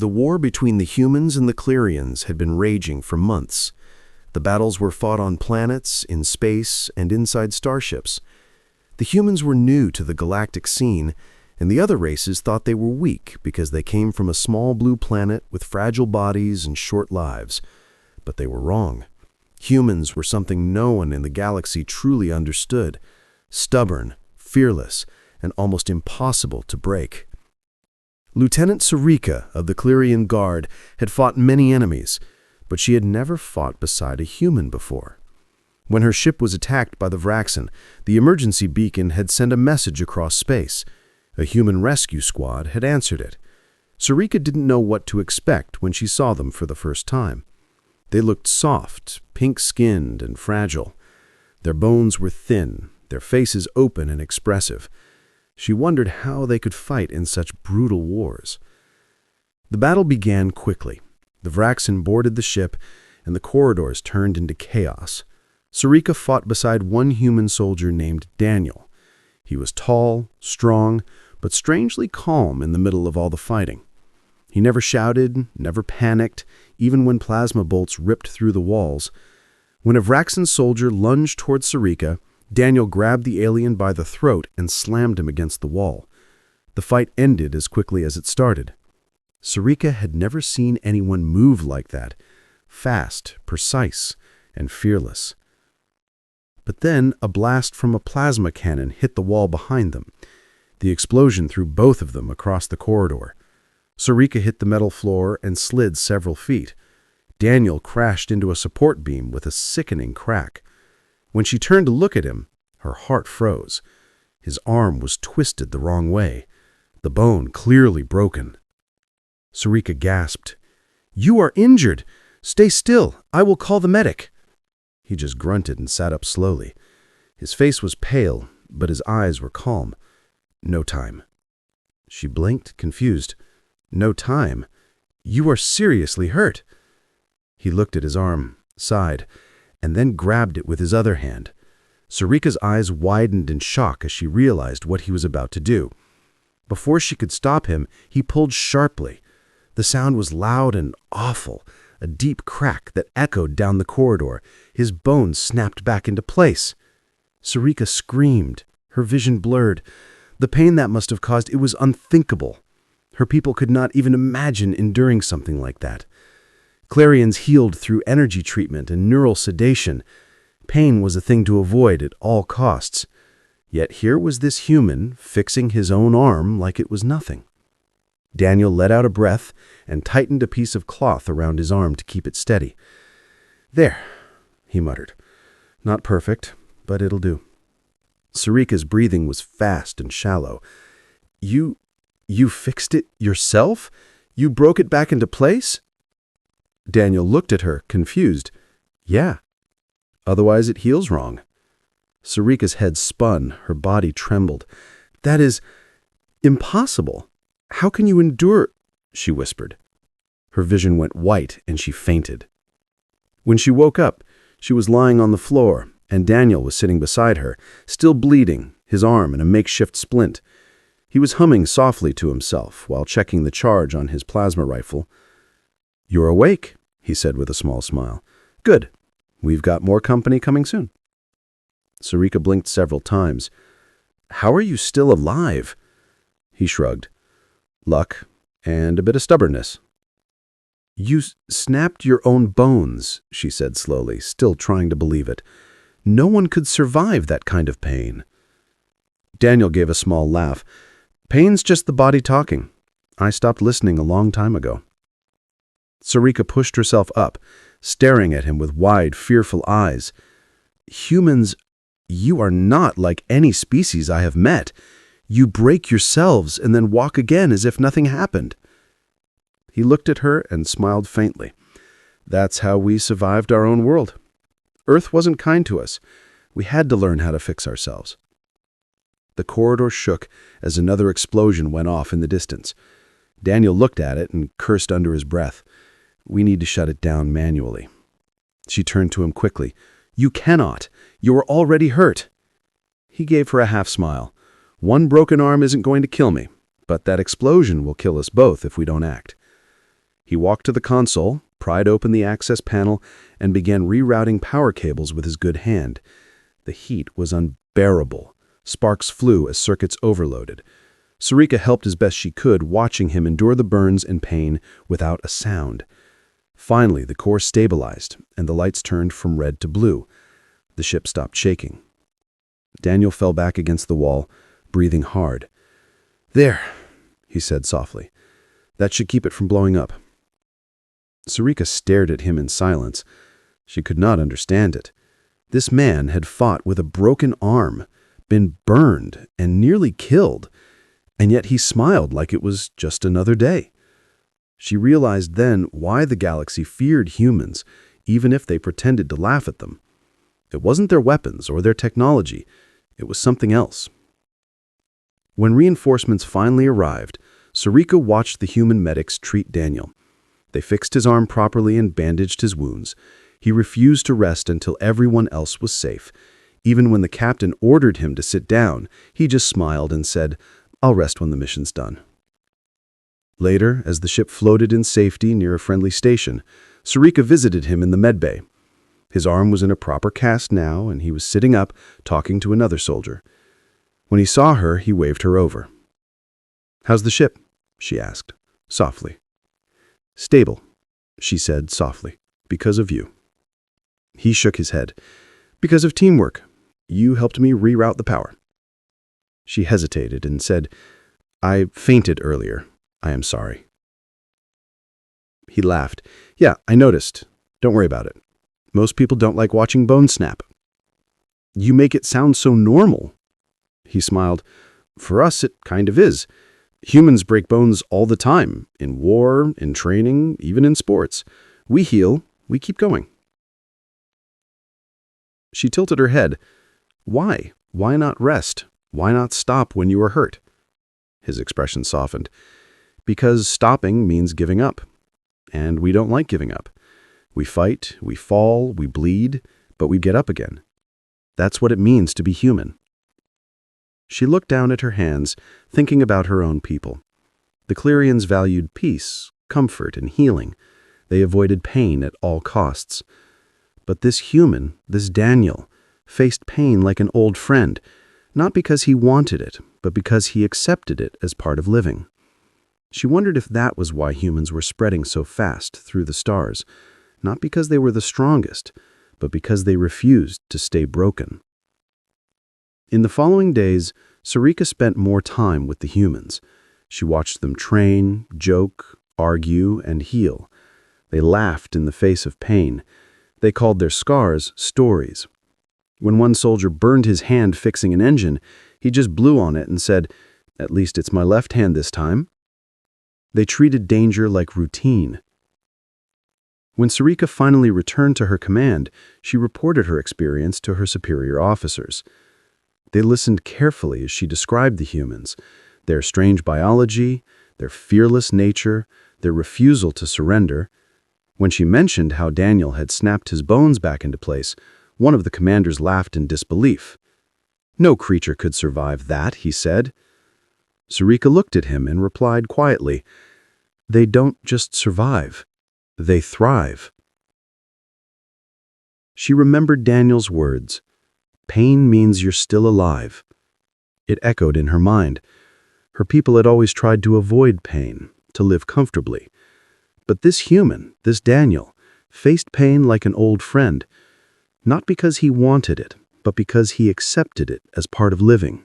The war between the humans and the Clerians had been raging for months. The battles were fought on planets, in space, and inside starships. The humans were new to the galactic scene, and the other races thought they were weak because they came from a small blue planet with fragile bodies and short lives. But they were wrong. Humans were something no one in the galaxy truly understood. Stubborn, fearless, and almost impossible to break. Lieutenant Sarika of the Clerian Guard had fought many enemies, but she had never fought beside a human before. When her ship was attacked by the Vraxen, the emergency beacon had sent a message across space. A human rescue squad had answered it. Sarika didn't know what to expect when she saw them for the first time. They looked soft, pink-skinned, and fragile. Their bones were thin, their faces open and expressive. She wondered how they could fight in such brutal wars. The battle began quickly. The Vraxen boarded the ship, and the corridors turned into chaos. Sarika fought beside one human soldier named Daniel. He was tall, strong, but strangely calm in the middle of all the fighting. He never shouted, never panicked, even when plasma bolts ripped through the walls. When a Vraxen soldier lunged toward Sarika, Daniel grabbed the alien by the throat and slammed him against the wall. The fight ended as quickly as it started. Sarika had never seen anyone move like that, fast, precise, and fearless. But then a blast from a plasma cannon hit the wall behind them. The explosion threw both of them across the corridor. Sarika hit the metal floor and slid several feet. Daniel crashed into a support beam with a sickening crack. When she turned to look at him, her heart froze. His arm was twisted the wrong way, the bone clearly broken. Sarika gasped, "You are injured! Stay still! I will call the medic!" He just grunted and sat up slowly. His face was pale, but his eyes were calm. "No time." She blinked, confused. "No time? You are seriously hurt." He looked at his arm, sighed, and then grabbed it with his other hand. Sarika's eyes widened in shock as she realized what he was about to do. Before she could stop him, he pulled sharply. The sound was loud and awful, a deep crack that echoed down the corridor. His bones snapped back into place. Sarika screamed, her vision blurred. The pain that must have caused it was unthinkable. Her people could not even imagine enduring something like that. Clerians healed through energy treatment and neural sedation. Pain was a thing to avoid at all costs. Yet here was this human fixing his own arm like it was nothing. Daniel let out a breath and tightened a piece of cloth around his arm to keep it steady. "There," he muttered. "Not perfect, but it'll do." Sarika's breathing was fast and shallow. You fixed it yourself? You broke it back into place?" Daniel looked at her, confused. "Yeah. Otherwise it heals wrong." Sarika's head spun, her body trembled. "That is impossible. How can you endure?" she whispered. Her vision went white and she fainted. When she woke up, she was lying on the floor, and Daniel was sitting beside her, still bleeding, his arm in a makeshift splint. He was humming softly to himself while checking the charge on his plasma rifle. "You're awake," he said with a small smile. "Good. We've got more company coming soon." Sarika blinked several times. "How are you still alive?" He shrugged. "Luck and a bit of stubbornness." "You snapped your own bones," she said slowly, still trying to believe it. "No one could survive that kind of pain." Daniel gave a small laugh. "Pain's just the body talking. I stopped listening a long time ago." Sarika pushed herself up, staring at him with wide, fearful eyes. "Humans, you are not like any species I have met. You break yourselves and then walk again as if nothing happened." He looked at her and smiled faintly. "That's how we survived our own world. Earth wasn't kind to us. We had to learn how to fix ourselves." The corridor shook as another explosion went off in the distance. Daniel looked at it and cursed under his breath. "We need to shut it down manually." She turned to him quickly. "You cannot. You are already hurt." He gave her a half smile. "One broken arm isn't going to kill me, but that explosion will kill us both if we don't act." He walked to the console, pried open the access panel, and began rerouting power cables with his good hand. The heat was unbearable. Sparks flew as circuits overloaded. Sarika helped as best she could, watching him endure the burns and pain without a sound. Finally, the core stabilized, and the lights turned from red to blue. The ship stopped shaking. Daniel fell back against the wall, breathing hard. "There," he said softly. "That should keep it from blowing up." Sarika stared at him in silence. She could not understand it. This man had fought with a broken arm, been burned, and nearly killed, and yet he smiled like it was just another day. She realized then why the galaxy feared humans, even if they pretended to laugh at them. It wasn't their weapons or their technology. It was something else. When reinforcements finally arrived, Sarika watched the human medics treat Daniel. They fixed his arm properly and bandaged his wounds. He refused to rest until everyone else was safe. Even when the captain ordered him to sit down, he just smiled and said, "I'll rest when the mission's done." Later, as the ship floated in safety near a friendly station, Sarika visited him in the medbay. His arm was in a proper cast now, and he was sitting up, talking to another soldier. When he saw her, he waved her over. "How's the ship?" she asked, softly. "Stable," she said softly, "because of you." He shook his head. "Because of teamwork. You helped me reroute the power." She hesitated and said, "I fainted earlier. I am sorry." He laughed. "Yeah, I noticed. Don't worry about it. Most people don't like watching bones snap." "You make it sound so normal." He smiled. "For us, it kind of is. Humans break bones all the time, in war, in training, even in sports. We heal, we keep going." She tilted her head. "Why? Why not rest? Why not stop when you are hurt?" His expression softened. "Because stopping means giving up. And we don't like giving up. We fight, we fall, we bleed, but we get up again. That's what it means to be human." She looked down at her hands, thinking about her own people. The Clerians valued peace, comfort, and healing. They avoided pain at all costs. But this human, this Daniel, faced pain like an old friend, not because he wanted it, but because he accepted it as part of living. She wondered if that was why humans were spreading so fast through the stars, not because they were the strongest, but because they refused to stay broken. In the following days, Sarika spent more time with the humans. She watched them train, joke, argue, and heal. They laughed in the face of pain. They called their scars stories. When one soldier burned his hand fixing an engine, he just blew on it and said, "At least it's my left hand this time." They treated danger like routine. When Sarika finally returned to her command, she reported her experience to her superior officers. They listened carefully as she described the humans, their strange biology, their fearless nature, their refusal to surrender. When she mentioned how Daniel had snapped his bones back into place, one of the commanders laughed in disbelief. "No creature could survive that," he said. Sarika looked at him and replied quietly, "They don't just survive, they thrive." She remembered Daniel's words, "Pain means you're still alive." It echoed in her mind. Her people had always tried to avoid pain, to live comfortably. But this human, this Daniel, faced pain like an old friend, not because he wanted it, but because he accepted it as part of living.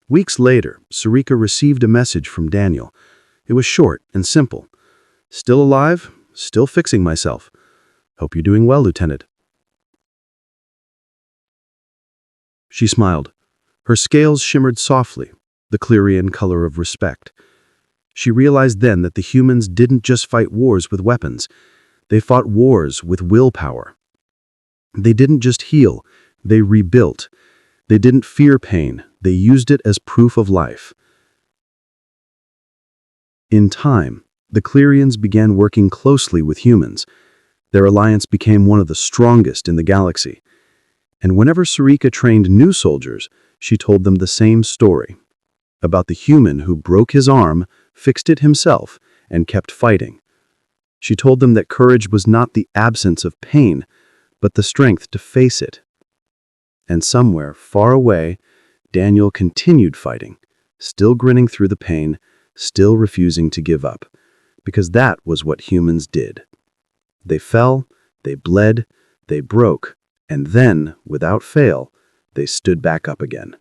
Weeks later, Sarika received a message from Daniel. It was short and simple. "Still alive, still fixing myself. Hope you're doing well, Lieutenant." She smiled. Her scales shimmered softly, the Clerian color of respect. She realized then that the humans didn't just fight wars with weapons. They fought wars with willpower. They didn't just heal, they rebuilt. They didn't fear pain, they used it as proof of life. In time, the Clerians began working closely with humans. Their alliance became one of the strongest in the galaxy. And whenever Sarika trained new soldiers, she told them the same story, about the human who broke his arm, fixed it himself, and kept fighting. She told them that courage was not the absence of pain, but the strength to face it. And somewhere, far away, Daniel continued fighting, still grinning through the pain, still refusing to give up, because that was what humans did. They fell, they bled, they broke, and then, without fail, they stood back up again.